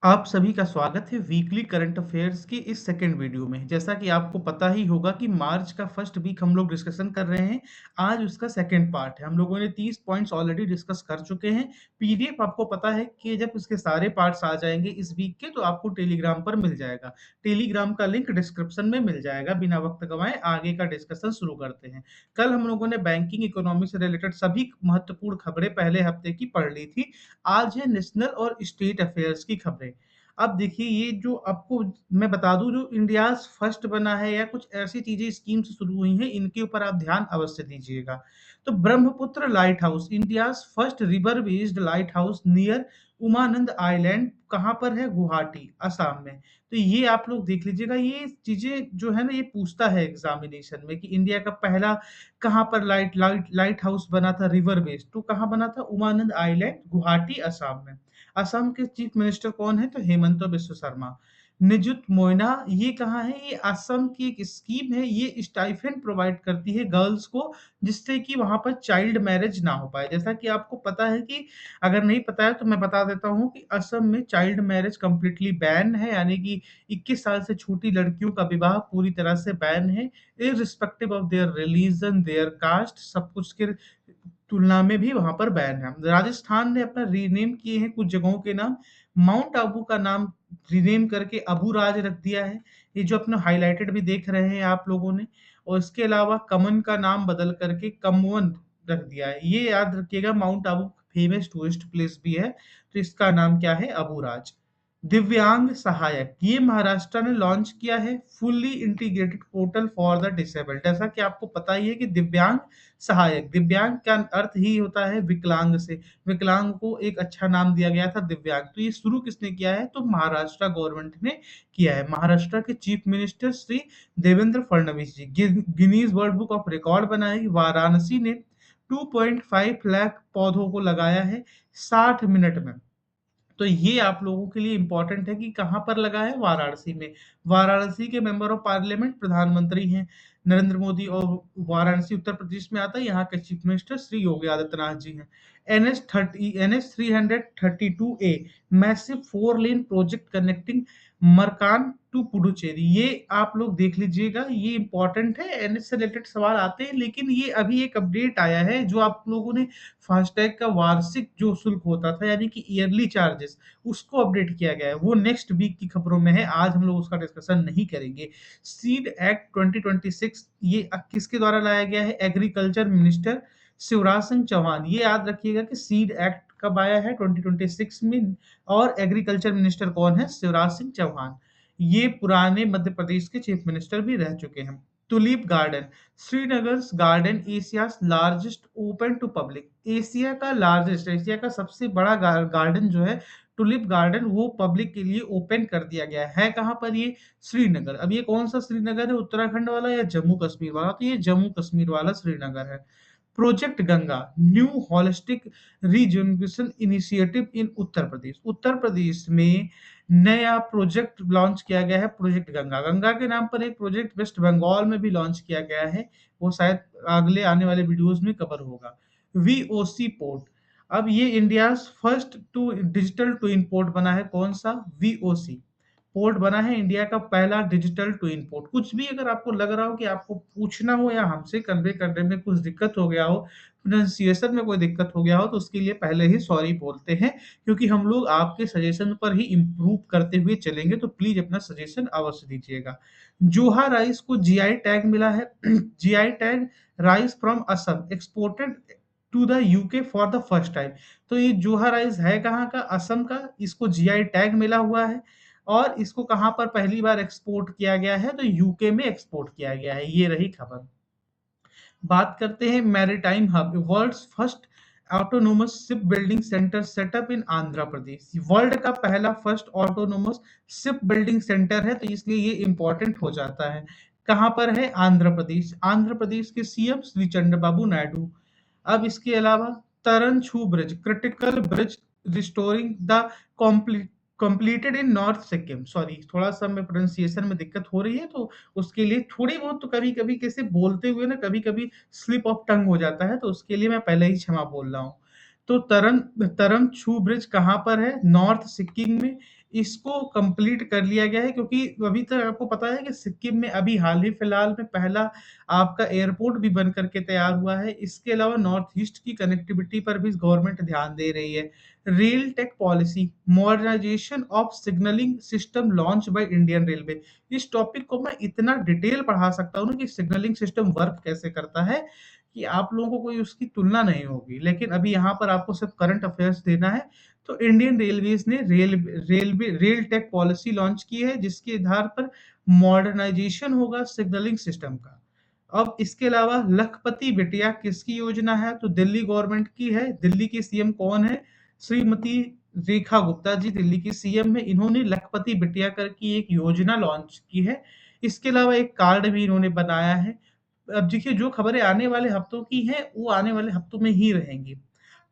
आप सभी का स्वागत है वीकली करंट अफेयर्स की इस सेकंड वीडियो में। जैसा कि आपको पता ही होगा कि मार्च का फर्स्ट वीक हम लोग डिस्कशन कर रहे हैं। आज उसका सेकंड पार्ट है। हम लोगों ने 30 पॉइंट्स ऑलरेडी डिस्कस कर चुके हैं। पीडीएफ आपको पता है कि जब इसके सारे पार्ट्स आ जाएँगे इस वीक के तो आपको टेलीग्राम पर मिल जाएगा। टेलीग्राम का लिंक डिस्क्रिप्शन में मिल जाएगा। बिना वक़्त गँवाए आगे का डिस्कशन शुरू करते हैं। कल हम लोगों ने बैंकिंग इकोनॉमी से रिलेटेड सभी महत्वपूर्ण खबरें पहले हफ्ते की पढ़ ली थी। आज है नेशनल और स्टेट अफेयर्स की खबरें। अब देखिए ये जो आपको मैं बता दूँ जो इंडियाज़ फर्स्ट बना है या कुछ ऐसी चीज़ें स्कीम्स शुरू हुई हैं, इनके ऊपर आप ध्यान अवश्य दीजिएगा। तो Brahmaputra light house India's first river based light house near Umanand island कहाँ पर है? गुवाहाटी, असम में। तो ये आप लोग देख लीजिएगा, ये चीज़ें जो है ना ये पूछता है एग्ज़ामिनेशन में कि इंडिया का पहला कहाँ पर लाइट हाउस बना था रिवर बेस्ड, तो कहाँ बना था? उमानंद आइलैंड, गुवाहाटी, असम में। असम के चीफ मिनिस्टर कौन है? तो हेमंत बिश्व शर्मा। निजुत मोइना ये कहाँ है? ये असम की एक स्कीम है, ये स्टाइपेंड प्रोवाइड करती है गर्ल्स को जिससे कि वहाँ पर चाइल्ड मैरिज ना हो पाए। जैसा कि आपको पता है कि अगर नहीं पता है तो मैं बता देता हूँ कि असम में चाइल्ड मैरिज कंप्लीटली बैन है, यानी कि 21 साल से छोटी लड़कियों का विवाह पूरी तरह से बैन है, irrespective of their religion, their caste, सब कुछ के तुलना में भी वहाँ पर बैन है। राजस्थान ने अपना रीनेम किए हैं कुछ जगहों के नाम, माउंट आबू का नाम रीनेम करके अबू राज रख दिया है। ये जो अपना हाइलाइटेड भी देख रहे हैं आप लोगों ने, और इसके अलावा कमन का नाम बदल करके कमवन रख दिया है। ये याद रखिएगा mount Abu famous tourist place भी है, तो इसका नाम क्या है? अबू राज। दिव्यांग सहायक, ये महाराष्ट्र ने लॉन्च किया है fully integrated portal for the disabled. जैसा कि आपको पता ही है कि दिव्यांग सहायक, दिव्यांग का अर्थ ही होता है विकलांग से। विकलांग को एक अच्छा नाम दिया गया था दिव्यांग। तो ये शुरू किसने किया है? तो महाराष्ट्र गवर्नमेंट ने किया है। महाराष्ट्र के chief minister Shri Devendra Fadnavis ji Guinness world book of record बनाएगी। वाराणसी ने 2.5 लाख पौधों को लगाया है 60 मिनट में। तो ये आप लोगों के लिए इम्पोर्टेंट है कि कहाँ पर लगा है? वाराणसी में। वाराणसी के मेंबर ऑफ पार्लियामेंट प्रधानमंत्री हैं नरेंद्र मोदी, और वाराणसी उत्तर प्रदेश में आता है। यहाँ के चीफ मिनिस्टर श्री योगी आदित्यनाथ जी हैं। NH 332A massive 4 lane project connecting Marakkanam to Puducherry, ये आप लोग देख लीजिएगा, ये इम्पोर्टेंट है। एनएच से रिलेटेड सवाल आते हैं, लेकिन ये अभी एक अपडेट आया है जो आप लोगों ने फास्टैग का वार्षिक जो शुल्क होता था यानी कि ईयरली चार्जेस, उसको अपडेट किया गया है। वो नेक्स्ट वीक की खबरों में है, आज हम लोग उसका डिस्कशन नहीं करेंगे। सीड एक्ट 2026 ये किसके द्वारा लाया गया है? Agriculture minister Shivraj Singh Chouhan. ये याद रखिएगा कि सीड एक्ट कब आया है? 2026 में। और एग्रीकल्चर मिनिस्टर कौन है? शिवराज सिंह चौहान। ये पुराने मध्य प्रदेश के चीफ मिनिस्टर भी रह चुके हैं। Tulip garden, Srinagar's garden Asia's largest open to public. Asia का सबसे बड़ा गार्डन जो है टुलिप गार्डन, वो पब्लिक के लिए ओपन कर दिया गया है। कहाँ पर ये? श्रीनगर। अब ये कौन-सा श्रीनगर है? उत्तराखंड वाला या जम्मू कश्मीर वाला? तो ये जम्मू कश्मीर वाला श्रीनगर है। Project Ganga, new holistic rejuvenation initiative in Uttar Pradesh. Uttar Pradesh में नया प्रोजेक्ट लॉन्च किया गया है, प्रोजेक्ट गंगा। गंगा के नाम पर एक प्रोजेक्ट वेस्ट बंगाल में भी लॉन्च किया गया है, वो शायद अगले आने वाले वीडियोज़ में कवर होगा। वीओसी पोर्ट, अब ये India's first to digital twin port बना है। कौन-सा? वीओसी। पोर्ट बना है इंडिया का पहला डिजिटल ट्विन पोर्ट। कुछ भी अगर आपको लग रहा हो कि आपको पूछना हो या हमसे कन्वे करने में कुछ दिक्कत हो गया हो, प्रोनंसिएशन में कोई दिक्कत हो गया हो, तो उसके लिए पहले ही सॉरी बोलते हैं, क्योंकि हम लोग आपके सजेशन पर ही इम्प्रूव करते हुए चलेंगे, तो प्लीज़ अपना सजेशन अवश्य दीजिएगा। जोहा राइस को जीआई टैग मिला है। GI tag rice from Assam exported to the UK for the first time. तो ये जोहा राइस है कहाँ का? असम का। इसको जीआई टैग मिला हुआ है और इसको कहाँ पर पहली बार एक्सपोर्ट किया गया है? तो यूके में एक्सपोर्ट किया गया है। ये रही खबर। बात करते हैं maritime hub, world's first autonomous ship building centre setup in Andhra Pradesh. World का पहला first autonomous ship building centre है, तो इसलिए ये इंपॉर्टेंट हो जाता है। कहाँ पर है? आंध्र प्रदेश। आंध्र प्रदेश के सीएम श्री चंद्रबाबू नायडू। अब इसके अलावा तरन छू bridge, critical bridge restoring the completed in north Sikkim. Sorry, थोड़ा-सा मैं प्रोनंसिएशन में दिक्कत हो रही है, तो उसके लिए थोड़ी बहुत तो कभी-कभी कैसे बोलते हुए ना कभी-कभी स्लिप ऑफ टंग हो जाता है, तो उसके लिए मैं पहले ही क्षमा बोल रहा हूँ। तो तरन तरन छू ब्रिज कहाँ पर है? नॉर्थ सिक्किम में। इसको कंप्लीट कर लिया गया है क्योंकि अभी तक आपको पता है कि सिक्किम में अभी हाल ही फिलहाल में पहला आपका एयरपोर्ट भी बन कर के तैयार हुआ है। इसके अलावा नॉर्थ ईस्ट की कनेक्टिविटी पर भी गवर्नमेंट ध्यान दे रही है। Rail tech policy, modernisation of signalling system launch by Indian railway. इस टॉपिक को मैं इतना डिटेल पढ़ा सकता हूँ ना कि सिग्नलिंग सिस्टम वर्क कैसे करता है, कि आप लोगों को कोई उसकी तुलना नहीं होगी। लेकिन अभी यहाँ पर आपको सिर्फ करंट अफेयर्स देना है। तो इंडियन रेलवेज ने रेल टेक पॉलिसी लॉन्च की है, जिसके आधार पर मॉडर्नाइजेशन होगा सिग्नलिंग सिस्टम का। अब इसके अलावा लखपति बिटिया किसकी योजना है? तो दिल्ली गवर्नमेंट की है। दिल्ली की सीएम कौन है? श्रीमती रेखा गुप्ता जी दिल्ली की सीएम है। इन्होंने लखपति बिटिया कर की एक योजना लॉन्च की है। इसके अलावा एक कार्ड भी इन्होंने बनाया है। अब देखिए, जो खबरें आने वाले हफ्तों की हैं, वो आने वाले हफ्तों में ही रहेंगी।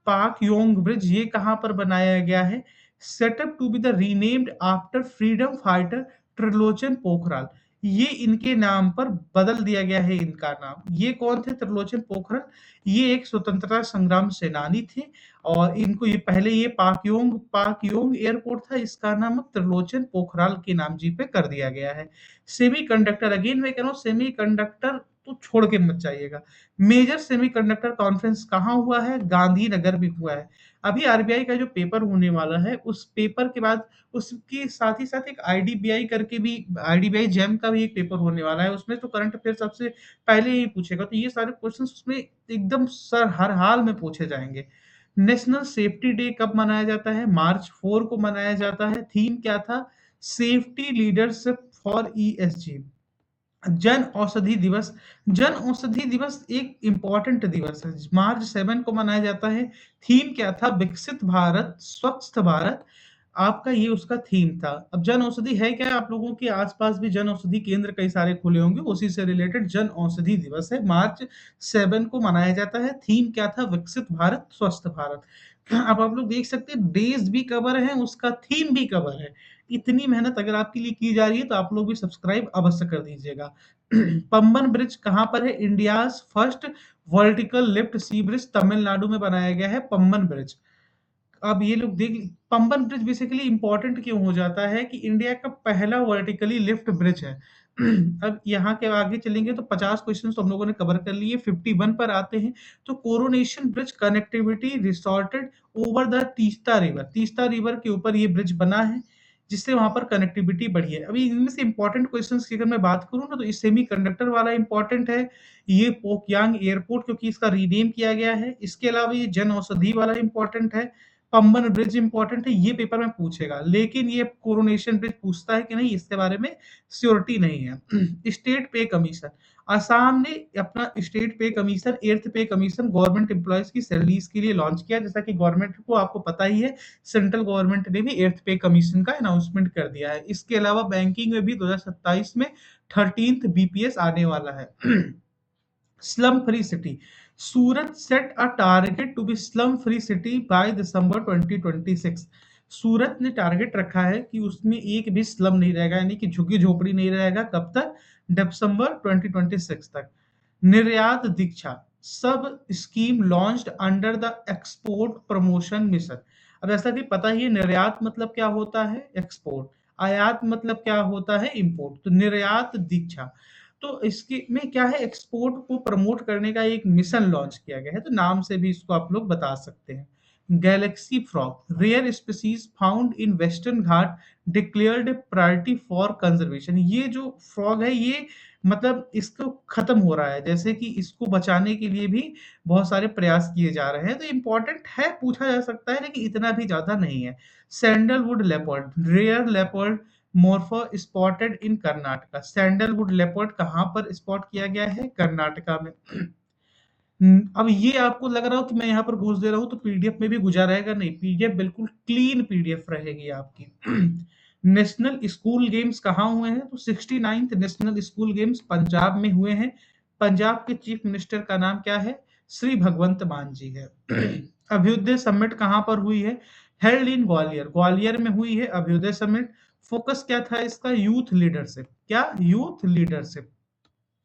पाक योंग ब्रिज ये कहाँ पर बनाया गया है? Setup to be the renamed after freedom fighter Trilochan Pokhriyal. ये इनके नाम पर बदल दिया गया है इनका नाम। ये कौन थे त्रिलोचन पोखरल? ये एक स्वतंत्रता संग्राम सेनानी थे और इनको ये पहले ये पाकयोंग एयरपोर्ट था, इसका नाम अब त्रिलोचन पोखराल के नाम जी पे कर दिया गया है। सेमीकंडक्टर, अगेन मैं कह रहा हूँ सेमीकंडक्टर तो छोड़ के मत जाइएगा। मेजर सेमीकंडक्टर कॉन्फ्रेंस कहाँ हुआ है? गांधीनगर में हुआ है। अभी आरबीआई का जो पेपर होने वाला है, उस पेपर के बाद उसके साथ ही साथ एक आईडीबीआई करके भी आईडीबीआई जैम का भी एक पेपर होने वाला है। उसमें तो करंट अफेयर सबसे पहले ही पूछेगा, तो ये सारे क्वेश्चंस उसमें एकदम सर हर हाल में पूछे जाएंगे। नेशनल सेफ्टी डे कब मनाया जाता है? मार्च 4 को मनाया जाता है। थीम क्या था? Safety leadership for ESG. Jan Aushadhi दिवस, जन औषधि दिवस एक इम्पोर्टेंट दिवस है, मार्च 7 को मनाया जाता है। थीम क्या था? विकसित भारत स्वस्थ भारत, आपका ये उसका थीम था। अब जन औषधि है क्या? आप लोगों के आसपास भी जन औषधि केंद्र कई सारे खुले होंगे, उसी से रिलेटेड जन औषधि दिवस है, मार्च 7 को मनाया जाता है। थीम क्या था? विकसित भारत स्वस्थ भारत। अब आप लोग देख सकते हैं, डेज भी कवर है, उसका थीम भी कवर है। इतनी मेहनत अगर आपके लिए की जा रही है तो आप लोग भी सब्सक्राइब अवश्य कर दीजिएगा। पंबन ब्रिज कहाँ पर है? इंडियाज फर्स्ट वर्टिकल लिफ्ट सी ब्रिज तमिलनाडु में बनाया गया है पंबन ब्रिज। अब ये लोग देख, पंबन ब्रिज बेसिकली इंपॉर्टेंट क्यों हो जाता है कि इंडिया का पहला वर्टिकली लिफ्ट ब्रिज है। अब यहाँ के आगे चलेंगे तो 50 क्वेश्चन तो हम लोगों ने कवर कर लिए। 51 पर आते हैं। तो coronation bridge connectivity resorted over the Teesta river के ऊपर ये ब्रिज बना है, जिससे वहां पर कनेक्टिविटी बढ़ी है। अभी इनमें से इंपॉर्टेंट क्वेश्चंस की अगर मैं बात करूं ना, तो इस सेमी कंडक्टर वाला इंपॉर्टेंट है। ये पोकयांग एयरपोर्ट क्योंकि इसका रीनेम किया गया है। इसके अलावा ये जन औषधि वाला इंपॉर्टेंट है। पंबन ब्रिज इंपॉर्टेंट है, ये पेपर में पूछेगा। लेकिन ये कोरोनेशन ब्रिज पूछता है कि नहीं, इसके बारे में श्योरिटी नहीं है। स्टेट पे कमीशन, असम ने अपना स्टेट पे कमीशन, एर्थ पे कमीशन गवर्नमेंट एम्प्लॉयज की सैलरीज के लिए लॉन्च किया। जैसा कि गवर्नमेंट को आपको पता ही है, सेंट्रल गवर्नमेंट ने भी एर्थ पे कमीशन का अनाउंसमेंट कर दिया है। इसके अलावा बैंकिंग में भी 2027 में 13th बीपीएस आने वाला है। Slum free city, Surat set a target to be slum free city by December 2026। Surat ने टारगेट रखा है कि उसमें एक भी स्लम नहीं रहेगा, यानी कि झुग्गी झोपड़ी नहीं रहेगा। कब तक? दिसंबर 2026 तक। निर्यात दीक्षा, सब scheme launched under the export promotion mission. अब ऐसा कि पता ही है, निर्यात मतलब क्या होता है? एक्सपोर्ट। आयात मतलब क्या होता है? इंपोर्ट। तो निर्यात दीक्षा, तो इसके में क्या है? एक्सपोर्ट को प्रमोट करने का एक मिशन लॉन्च किया गया है, तो नाम से भी इसको आप लोग बता सकते हैं। Galaxy frog, rare species found in western घाट, डिक्लेयर्ड प्रायोरिटी फॉर कंजर्वेशन। ये जो फ्रॉग है, ये मतलब इसको खत्म हो रहा है, जैसे कि इसको बचाने के लिए भी बहुत सारे प्रयास किए जा रहे हैं। तो इंपॉर्टेंट है, पूछा जा सकता है, लेकिन इतना भी ज्यादा नहीं है। Sandalwood leopard, rare leopard morpho spotted in Karnataka. Sandalwood leopard कहाँ पर स्पॉट किया गया है? कर्नाटका में। अब ये आपको लग रहा हो कि मैं यहाँ पर घूस दे रहा हूँ तो पीडीएफ में भी गुजा रहेगा, नहीं, पीडीएफ बिल्कुल क्लीन पीडीएफ रहेगी आपकी। नेशनल स्कूल गेम्स कहाँ हुए हैं? तो 69th national school games Punjab में हुए हैं। पंजाब के चीफ मिनिस्टर का नाम क्या है? श्री भगवंत मान जी है। अभ्युदय समिट कहाँ पर हुई है? हेल्ड इन ग्वालियर, ग्वालियर में हुई है अभ्युदय समिट। फोकस क्या था इसका? Youth leadership. क्या? Youth leadership.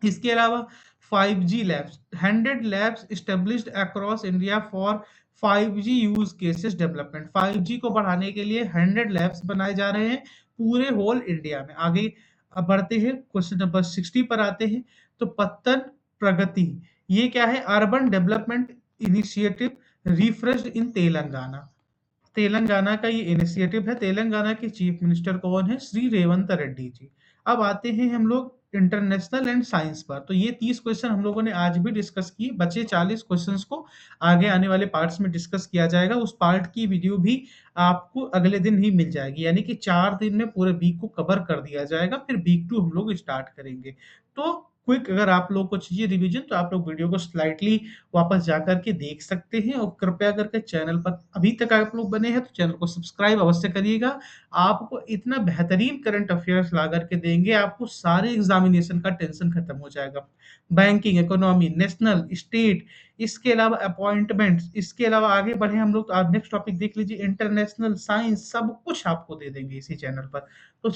इसके अलावा 5G labs, 100 labs established across India for 5G use cases development. 5G को बढ़ाने के लिए 100 लैब्स बनाए जा रहे हैं पूरे होल इंडिया में। आगे अब बढ़ते हैं, क्वेश्चन नंबर 60 पर आते हैं। तो पत्तन प्रगति, ये क्या है? अर्बन डेवलपमेंट इनिशिएटिव रिफ्रेश्ड इन तेलंगाना। तेलंगाना का ये इनिशिएटिव है। तेलंगाना के चीफ मिनिस्टर कौन है? श्री रेवंत रेड्डी जी। अब आते हैं हम लोग इंटरनेशनल एंड साइंस पर। तो ये 30 क्वेश्चन हम लोगों ने आज भी डिस्कस किए। बचे 40 क्वेश्चंस को आगे आने वाले पार्ट्स में डिस्कस किया जाएगा। उस पार्ट की वीडियो भी आपको अगले दिन ही मिल जाएगी, यानी कि 4 दिन में पूरे वीक को कवर कर दिया जाएगा। फिर वीक 2 हम लोग स्टार्ट करेंगे। तो क्विक अगर आप लोग को चाहिए रिवीजन, तो आप लोग वीडियो को स्लाइटली वापस जाकर के देख सकते हैं। और कृपया करके चैनल पर अभी तक आप लोग बने हैं तो चैनल को सब्सक्राइब अवश्य करिएगा। आपको इतना बेहतरीन करंट अफेयर्स ला करके देंगे, आपको सारे एग्जामिनेशन का टेंशन खत्म हो जाएगा। बैंकिंग, इकोनॉमी, नेशनल, स्टेट, इसके अलावा अपॉइंटमेंट्स, इसके अलावा आगे बढ़े हम लोग तो आप नेक्स्ट टॉपिक देख लीजिए, इंटरनेशनल, साइंस, सब कुछ आपको दे देंगे इसी चैनल पर। तो